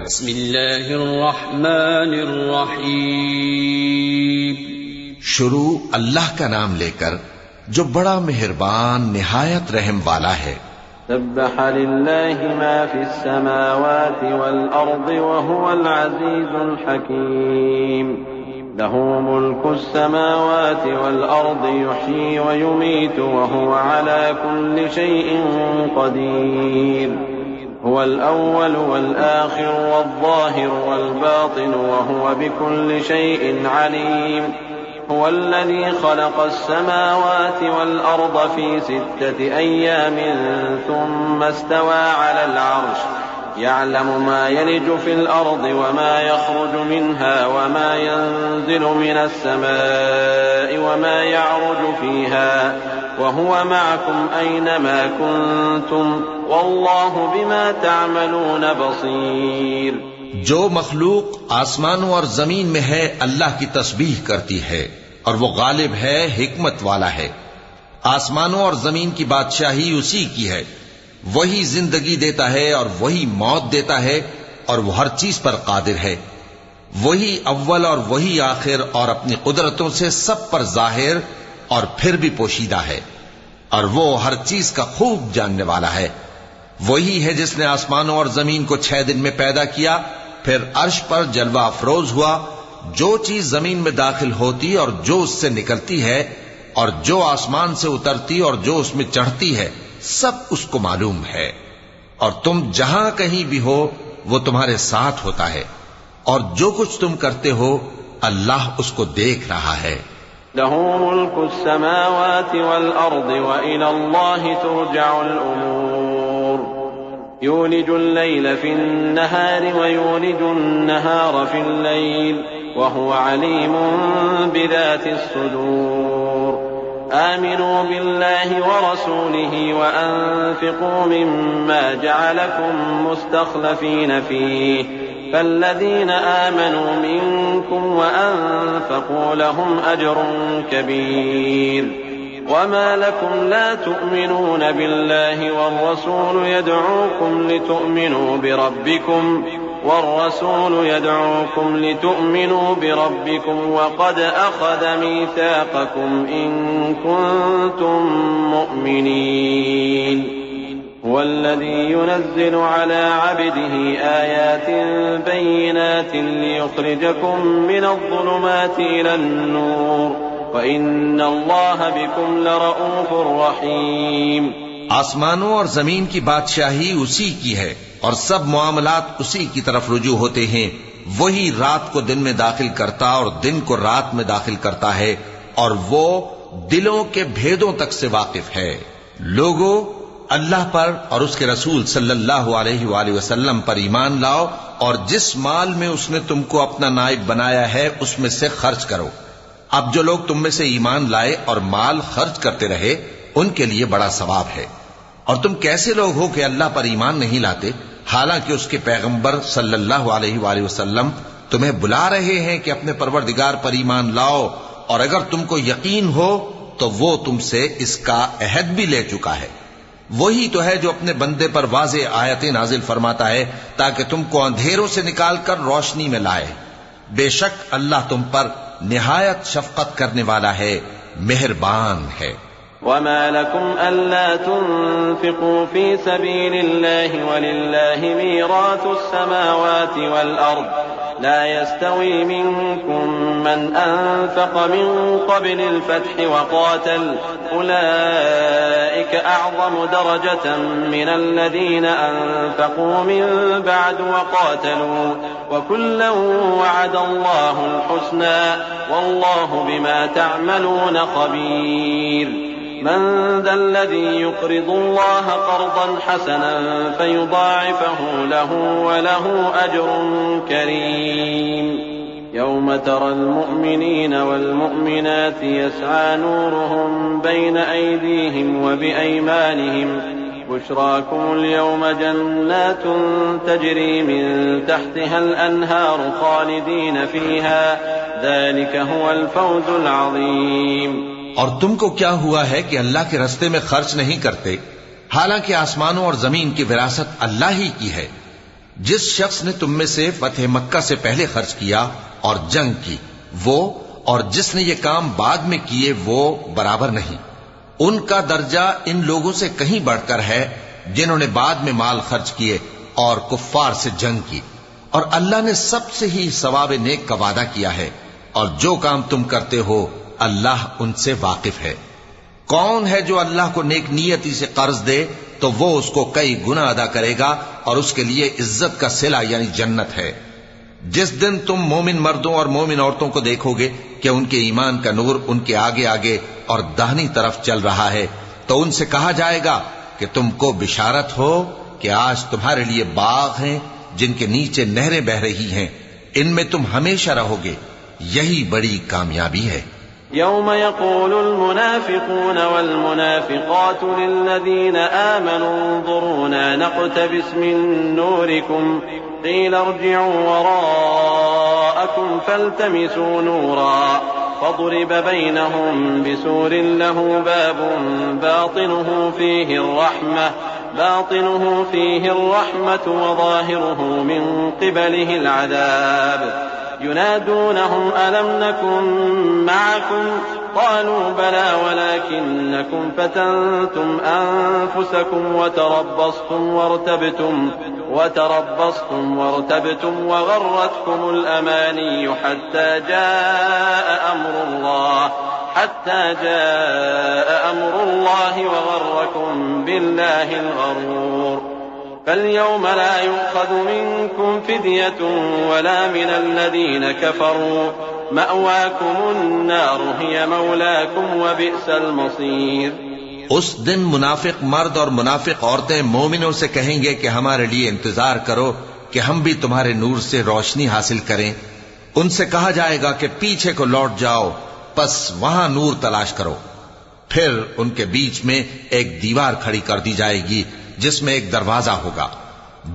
बिस्मिल्लाहिर्रहमानिर्रहीम। शुरू अल्लाह का नाम लेकर जो बड़ा मेहरबान निहायत रहम वाला है। सब्बह लिल्लाहि मा फिस समावाति वल अर्दि व हुवल अज़ीज़ुल हकीम। लहू मुल्कुस समावाति वल अर्दि युह्यी व युमीतु व हुव अला कुल्लि शैइन क़दीर। हुवल अव्वल वल आखिर वल ज़ाहिर वल बातिन व हुव बिकुल्लि शैइन अलीम। هو الذي خلق السماوات والأرض في 6 أيام ثم استوى على العرش يعلم ما يلج في الأرض وما يخرج منها وما ينزل من السماء وما يعرج فيها وهو معكم أينما كنتم والله بما تعملون بصير। जो मखलूक आसमानों और जमीन में है अल्लाह की तस्बीह करती है और वो गालिब है, हिकमत वाला है। आसमानों और जमीन की बादशाही उसी की है। वही जिंदगी देता है और वही मौत देता है और वो हर चीज पर कादिर है। वही अव्वल और वही आखिर और अपनी कुदरतों से सब पर जाहिर और फिर भी पोशीदा है और वो हर चीज का खूब जानने वाला है। वही है जिसने आसमानों और जमीन को 6 दिन में पैदा किया, फिर अर्श पर जलवा अफरोज हुआ। जो चीज जमीन में दाखिल होती और जो उससे निकलती है और जो आसमान से उतरती और जो उसमें चढ़ती है सब उसको मालूम है। और तुम जहां कहीं भी हो वो तुम्हारे साथ होता है और जो कुछ तुम करते हो अल्लाह उसको देख रहा है। लहू मुल्कुस समावाति वल अर्दि व इलल्लाहि तुरजउल उमूर। यूलिजुल लैल फिन्नहारि व यूलिजुन नहार फिल्लैल व हुवा अलीमुन बिज़ातिस सुदूर। आमिनू बिल्लाहि व रसूलिहि व अनफिqू मिम्मा जअलकुम मुस्तख्लफीन फीह فالذين آمنوا منكم وأنفقوا لهم أجر كبير। وما لكم لا تؤمنون بالله والرسول يدعوكم بربكم وقد أخذ ميثاقكم إن كنتم مؤمنين। هو الذي ينزل على عبده آيات بينات ليخرجكم من الظلمات إلى النور وإن الله بكم لرؤوف रहीम। आसमानों और जमीन की बादशाही उसी की है और सब मामलात उसी की तरफ रुजू होते हैं। वही रात को दिन में दाखिल करता और दिन को रात में दाखिल करता है और वो दिलों के भेदों तक से वाकिफ है। लोगों, अल्लाह पर और उसके रसूल सल्लल्लाहु अलैहि वसल्लम पर ईमान लाओ और जिस माल में उसने तुमको अपना नाइब बनाया है उसमें से खर्च करो। अब जो लोग तुम में से ईमान लाए और माल खर्च करते रहे उनके लिए बड़ा सवाब है। और तुम कैसे लोग हो कि अल्लाह पर ईमान नहीं लाते हालांकि उसके पैगंबर सल्लल्लाहु अलैहि वसल्लम तुम्हें बुला रहे हैं कि अपने परवरदिगार पर ईमान लाओ और अगर तुमको यकीन हो तो वो तुमसे इसका अहद भी ले चुका है। वही तो है जो अपने बंदे पर वाज़े आयतें नाजिल फरमाता है ताकि तुमको अंधेरों से निकालकर रोशनी में लाए। बेशक अल्लाह तुम पर निहायत शफकत करने वाला है, मेहरबान है। वमा लकुम अल्ला तुन्फिकू फी सबीलिल्लाहि वलिल्लाहि मीरातुस समावाति वल अर्द ला यस्तवी मिनकुम मन अनफक़ मिन क़ब्लिल फ़त्हि व क़ातल उलाइका अअज़मु दरजतन मिनल्लज़ीना अनफ़क़ू मिन बअद व क़ातलू व कुल्लन वअदल्लाहुल हुस्ना वल्लाहु बिमा तअमलून ख़बीर। من ذا الذي يقرض الله قرضا حسنا فيضاعفه له وله أجر كريم। يوم ترى المؤمنين والمؤمنات يسعى نورهم بين أيديهم وبأيمانهم بشراكم اليوم جنات تجري من تحتها الأنهار خالدين فيها ذلك هو الفوز العظيم। और तुमको क्या हुआ है कि अल्लाह के रास्ते में खर्च नहीं करते हालांकि आसमानों और जमीन की विरासत अल्लाह ही की है। जिस शख्स ने तुम में से फतेह मक्का से पहले खर्च किया और जंग की, वो और जिसने ये काम बाद में किए वो बराबर नहीं। उनका दर्जा इन लोगों से कहीं बढ़कर है जिन्होंने बाद में माल खर्च किए और कुफ्फार से जंग की। और अल्लाह ने सबसे ही सवाब नेक का वादा किया है, और जो काम तुम करते हो अल्लाह उनसे वाकिफ है। कौन है जो अल्लाह को नेक नियति से कर्ज दे तो वो उसको कई गुना अदा करेगा और उसके लिए इज्जत का सिला यानी जन्नत है। जिस दिन तुम मोमिन मर्दों और मोमिन औरतों को देखोगे कि उनके ईमान का नूर उनके आगे आगे और दाहिनी तरफ चल रहा है, तो उनसे कहा जाएगा कि तुमको बिशारत हो कि आज तुम्हारे लिए बाग हैं जिनके नीचे नहरें बह रही हैं, इनमें तुम हमेशा रहोगे। यही बड़ी कामयाबी है। यौम यक़ूलुल मुनाफ़िक़ून वल मुनाफ़िक़ातु लिल्लज़ीना आमनू उन्ज़ुरूना नक़्तबिस मिन नूरिकुम क़ील इर्जि'ू वराअकुम फ़ल्तमिसू नूरा फ़ضُرِبَ बैनहुम बिसूरिन लहू बाबुन बातिनुहु फ़ीहि अर्रहमतु वज़ाहिरुहु मिन क़िबलिहि अलअज़ाब युनादूनहुम अलम नकुन मअकुम क़ालू बला वलाकिन्नकुम फ़तनतुम अनफुसकुम वतरब्बस्तुम वरतब्तुम वगर्रतकुमुल अमानिय्यु हत्ता जाअ अम्रुल्लाहि वगर्रकुम बिल्लाहिल गरूर फल्यौम ला युअख़ज़ु मिनकुम फ़िद्यतुन वला मिनल्लज़ीन कफ़रू मअवाकुमुन्नारु हिय मौलाकुम वबिअसल मसीर। उस दिन मुनाफिक मर्द और मुनाफिक औरतें मोमिनों से कहेंगे कि हमारे लिए इंतजार करो कि हम भी तुम्हारे नूर से रोशनी हासिल करें। उनसे कहा जाएगा कि पीछे को लौट जाओ, बस वहां नूर तलाश करो। फिर उनके बीच में एक दीवार खड़ी कर दी जाएगी जिसमें एक दरवाजा होगा।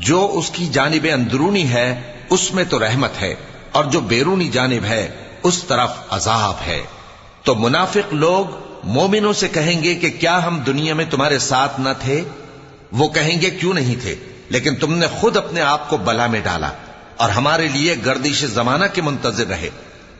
जो उसकी जानिब अंदरूनी है उसमें तो रहमत है, और जो बैरूनी जानिब है उस तरफ अजाब है। तो मुनाफिक लोग मोमिनों से कहेंगे कि क्या हम दुनिया में तुम्हारे साथ न थे? वो कहेंगे क्यों नहीं थे, लेकिन तुमने खुद अपने आप को बला में डाला और हमारे लिए गर्दिश जमाना के मुंतजिर रहे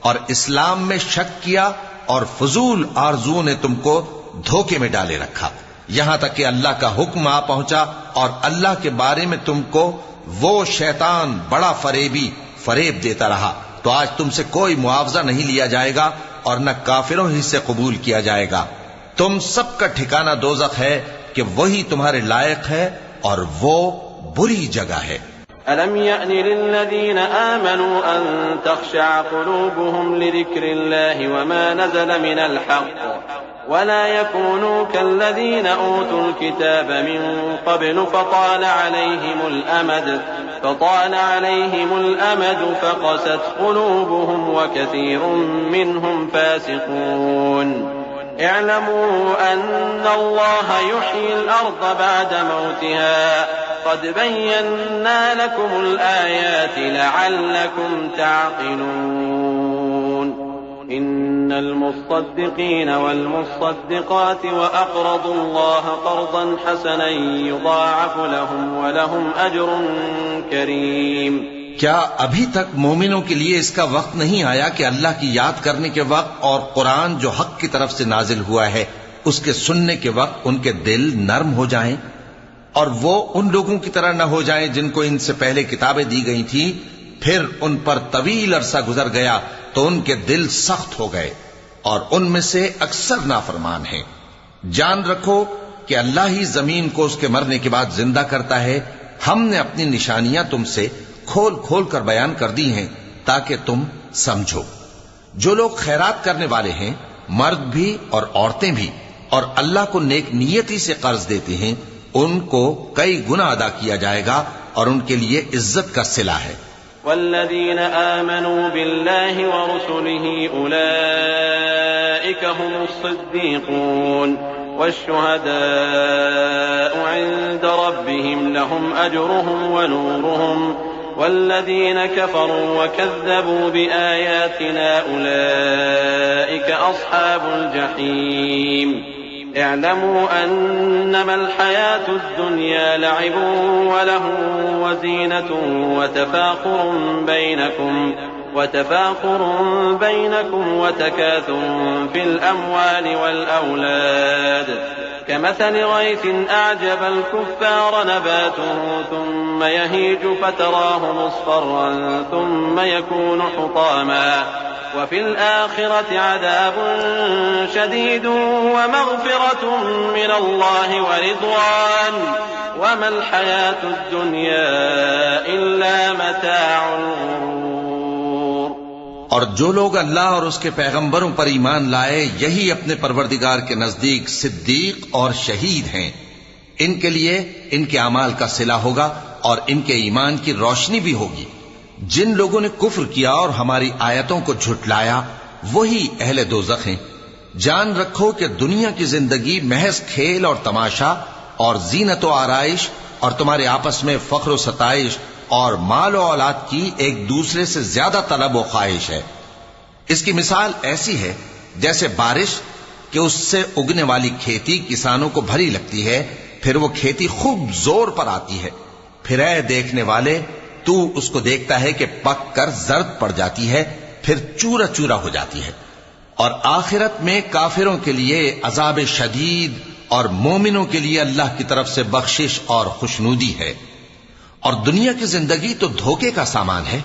और इस्लाम में शक किया और फजूल आरजुओं ने तुमको धोखे में डाले रखा, यहां तक कि अल्लाह का हुक्म आ पहुंचा और अल्लाह के बारे में तुमको वो शैतान बड़ा फरेब देता रहा। तो आज तुमसे कोई मुआवजा नहीं लिया जाएगा और न काफिरों ही से कबूल किया जाएगा। तुम सबका ठिकाना दोज़ख है कि वही तुम्हारे लायक है और वो बुरी जगह है। अलम यअनि लिल्लज़ीन आमनू अन तख़शअ क़ुलूबुहुम लिज़िक्रिल्लाहि वमा नज़ल मिनल हक़्क़ वला यकूनू कल्लज़ीन ऊतुल किताब मिन क़ब्लु फ़ताल अलैहिमुल अमद फ़क़सत क़ुलूबुहुम वकसीरुम मिनहुम फ़ासिक़ून। इअलमू अन्नल्लाह युह्यिल अर्ज़ बअद मौतिहा क़द बय्यन्ना लकुमुल आयाति लअल्लकुम तअक़िलून। इन्नल मुस्सद्दिक़ीन वल मुस्सद्दिक़ाति व अक़रदुल्लाह क़र्ज़न हसनन युज़ाअफ़ु लहुम व लहुम अज्रुन करीम। क्या अभी तक मोमिनों के लिए इसका वक्त नहीं आया कि अल्लाह की याद करने के वक्त और कुरान जो हक की तरफ से नाजिल हुआ है उसके सुनने के वक्त उनके दिल नर्म हो जाएं और वो उन लोगों की तरह न हो जाएं जिनको इनसे पहले किताबें दी गई थी, फिर उन पर तवील अरसा गुजर गया तो उनके दिल सख्त हो गए और उनमें से अक्सर नाफरमान हैं। जान रखो कि अल्लाह ही जमीन को उसके मरने के बाद जिंदा करता है। हमने अपनी निशानियां तुमसे खोल खोल कर बयान कर दी हैं ताकि तुम समझो। जो लोग खैरात करने वाले हैं, मर्द भी और औरतें भी, और अल्लाह को नेक नियति से कर्ज देते हैं, उनको कई गुना अदा किया जाएगा और उनके लिए इज्जत का सिला है। वल्लज़ीन आमनू बिल्लाहि व रुसुलिहि उलाइका हुमुस सिद्दीक़ून वश्शुहदाउ इंद रब्बिहिम लहुम अज्रुहुम व नूरुहुम वल्लज़ीन कफ़रू व कज़्ज़बू बिआयातिना उलाइका अस्हाबुल जहीम। اعلموا أنما الحياة الدنيا لعب ولهو وزينة وتفاخر بينكم وتكاثر في الأموال والأولاد كمثل غيث أعجب الكفار نباته ثم يهيج فتراه مصفرا ثم يكون حطاما وفي الآخرة عذاب شديد ومغفرة من الله ورضوان وما الحياة الدنيا إلا متاع الغرور। और जो लोग अल्लाह और उसके पैगंबरों पर ईमान लाए यही अपने परवरदिगार के नजदीक सिद्दीक और शहीद हैं। इनके लिए इनके अमाल का सिला होगा और इनके ईमान की रोशनी भी होगी। जिन लोगों ने कुफ्र किया और हमारी आयतों को झुटलाया वही अहले दोज़ख हैं। जान रखो कि दुनिया की जिंदगी महज खेल और तमाशा और जीनत और आराइश और तुम्हारे आपस में फख्र और सताइश और माल और औलाद की एक दूसरे से ज्यादा तलब और ख्वाहिश है। इसकी मिसाल ऐसी है जैसे बारिश कि उससे उगने वाली खेती किसानों को भरी लगती है, फिर वो खेती खूब जोर पर आती है, फिर ऐ देखने वाले तू उसको देखता है कि पक कर जर्द पड़ जाती है, फिर चूरा चूरा हो जाती है। और आखिरत में काफिरों के लिए अजाब शदीद और मोमिनों के लिए अल्लाह की तरफ से बख्शिश और खुशनूदी है। और दुनिया की जिंदगी तो धोखे का सामान है।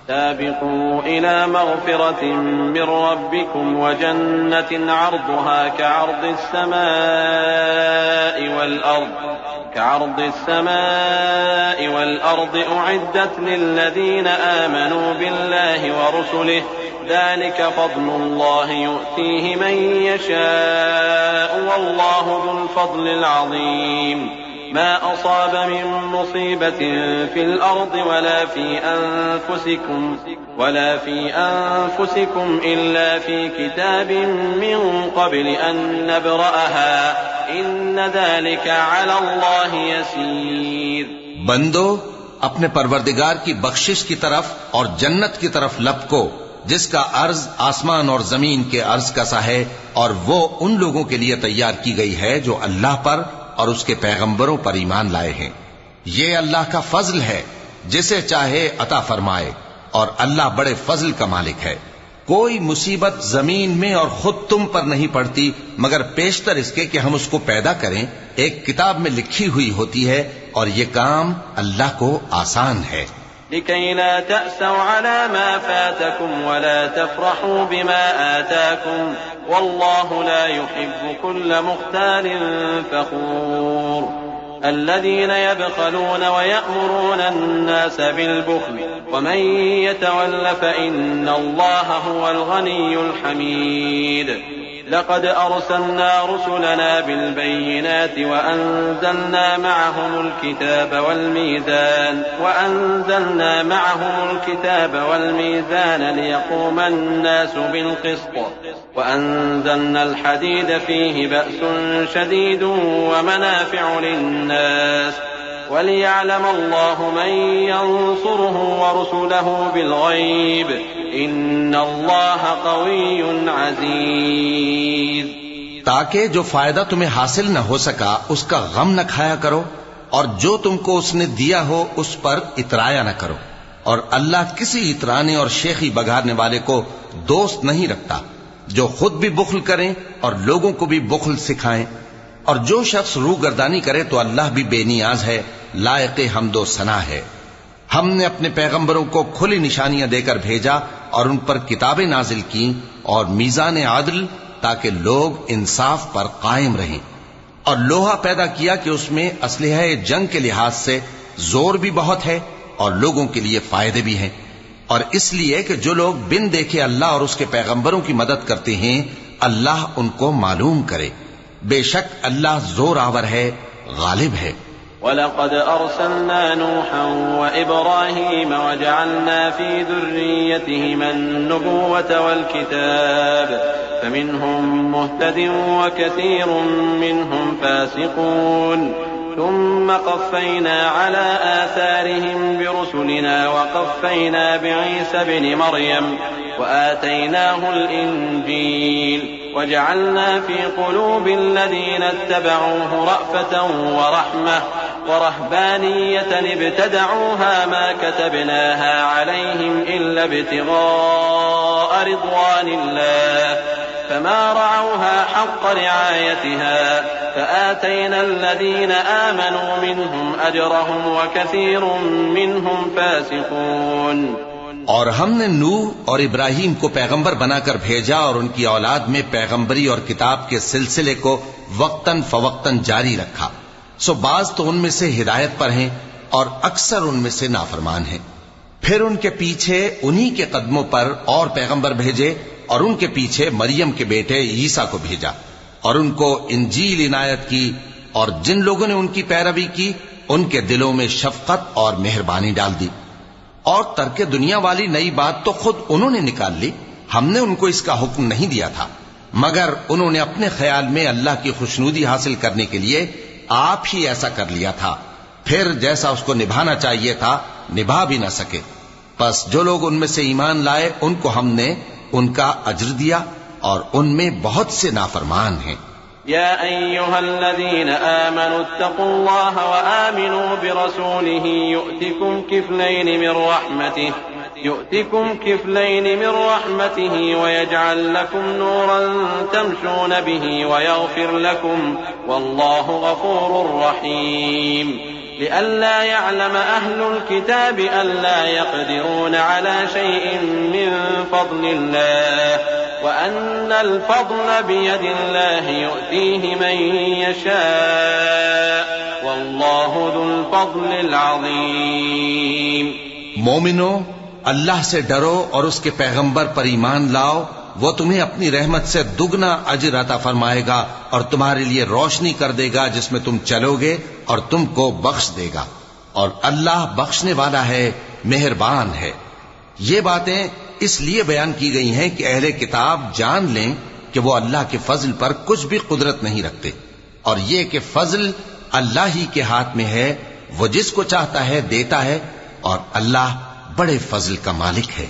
साबिक़ू इला मग़फ़िरतिन मिन रब्बिकुम व जन्नतिन अर्दुहा कअर्दिस समाई वल अर्द उइद्दत लिल्लज़ीना आमनू बिल्लाहि व रुसुलिहि ज़ालिका फ़ज़्लुल्लाहि यु'तीहि मन यशाअु वल्लाहु ज़ुल फ़ज़्लिल अज़ीम। ما أصاب من مصيبة في الأرض ولا في أنفسكم إلا في كتاب من قبل أن نبرأها إن ذلك على الله يسير। बंदो अपने परवरदिगार की बख्शिश की तरफ और जन्नत की तरफ लपको जिसका अर्ज आसमान और जमीन के अर्ज का सा है, और वो उन लोगों के लिए तैयार की गई है जो अल्लाह पर और उसके पैगंबरों पर ईमान लाए हैं। ये अल्लाह का फजल है, जिसे चाहे अता फरमाए, और अल्लाह बड़े फजल का मालिक है। कोई मुसीबत जमीन में और खुद तुम पर नहीं पड़ती मगर पेशतर इसके कि हम उसको पैदा करें, एक किताब में लिखी हुई होती है, और ये काम अल्लाह को आसान है। लिकै ला तअसौ अला मा फातकुम वला तफरहू बिमा आताकुम वल्लाहु ला युहिब्बु कुल्ल मुख्तालिन फखूर। الذين يبخلون ويأمرون الناس بالبخل ومن يتول فإن الله هو الغني الحميد। لقد أرسلنا رسلنا بالبينات وأنزلنا معهم الكتاب والميزان ليقوم الناس بالقسط وأنزلنا الحديد فيه بأس شديد ومنافع للناس وليعلم الله من ينصره ورسله بالغيب إن الله قوي عزيز। ताकि जो फायदा तुम्हें हासिल न हो सका उसका गम न खाया करो, और जो तुमको उसने दिया हो उस पर इतराया न करो। और अल्लाह किसी इतराने और शेखी बघारने वाले को दोस्त नहीं रखता, जो खुद भी बुख्ल करें और लोगों को भी बुख्ल सिखाएं। और जो शख्स रूगर्दानी करे तो अल्लाह भी बेनियाज है, लायक हमदो सना है। हमने अपने पैगंबरों को खुली निशानियां देकर भेजा और उन पर किताबें नाजिल की और मीजान आदल, ताकि लोग इंसाफ पर कायम रहें। और लोहा पैदा किया कि उसमें असलहा जंग के लिहाज से जोर भी बहुत है और लोगों के लिए फायदे भी हैं, और इसलिए कि जो लोग बिन देखे अल्लाह और उसके पैगंबरों की मदद करते हैं अल्लाह उनको मालूम करे। बेशक अल्लाह जोर आवर है, गालिब है। वलक़द अर्सलना नूहन व इब्राहीम वजअलना फी ज़ुर्रिय्यतिहिमा अन्नुबुव्वत वल किताब फमिनहुम मुहतदिन व कसीरुम मिनहुम फासिकून ثم قفينا على آثارهم برسلنا وقفينا بعيسى ابن مريم وآتيناه الإنجيل वजअलना फी क़ुलूबिल्लज़ीना इत्तबऊहु रअफ़तन व रहमह व रहबानियतन इब्तदऊहा मा कतबनाहा अलैहिम इल्ला इब्तिग़ाअ रिज़वानिल्लाह फमा रअऊहा हक़्क़ रिआयतिहा फ़आतैना अल्लज़ीना आमनू मिनहुम अजरहुम व कसीरुम मिनहुम फ़ासिक़ून। और हमने नूह और इब्राहिम को पैगंबर बनाकर भेजा और उनकी औलाद में पैगंबरी और किताब के सिलसिले को वक्तन फवक्तन जारी रखा। सो बाज तो उनमें से हिदायत पर हैं और अक्सर उनमें से नाफरमान हैं। फिर उनके पीछे उन्हीं के कदमों पर और पैगंबर भेजे और उनके पीछे मरियम के बेटे ईसा को भेजा और उनको इंजील इनायत की, और जिन लोगों ने उनकी पैरवी की उनके दिलों में शफकत और मेहरबानी डाल दी। और तर्क दुनिया वाली नई बात तो खुद उन्होंने निकाल ली, हमने उनको इसका हुक्म नहीं दिया था, मगर उन्होंने अपने ख्याल में अल्लाह की खुशनूदी हासिल करने के लिए आप ही ऐसा कर लिया था। फिर जैसा उसको निभाना चाहिए था निभा भी न सके। बस जो लोग उनमें से ईमान लाए उनको हमने उनका अज्र दिया और उनमें बहुत से नाफरमान हैं। या अय्युहल्लज़ीना आमनू इत्तक़ुल्लाह व आमिनू बिरसूलिही युअतिकुम किफ़लैनि मिन रहमतिही व यजअल लकुम नूरन तमशून बिही व यग़फिर लकुम वल्लाहु गफूरुर रहीम। लिअल्ला यअलम अहलुल किताबि अल्ला यक़दिरून अला शैइन मिन फ़ज़लिल्लाह व अन्नल फ़ज़्ल बियदिल्लाहि युअतीहि मन यशाअ वल्लाहु ज़ुल फ़ज़्लिल अज़ीम। मोमिनो, अल्लाह से डरो और उसके पैगंबर पर ईमान लाओ, वो तुम्हें अपनी रहमत से दुगना अजर अता फरमाएगा और तुम्हारे लिए रोशनी कर देगा जिसमें तुम चलोगे और तुमको बख्श देगा, और अल्लाह बख्शने वाला है, मेहरबान है। ये बातें इसलिए बयान की गई हैं कि अहले किताब जान लें कि वो अल्लाह के फजल पर कुछ भी कुदरत नहीं रखते, और ये कि फजल अल्लाह ही के हाथ में है, वो जिसको चाहता है देता है, और अल्लाह बड़े फजल का मालिक है।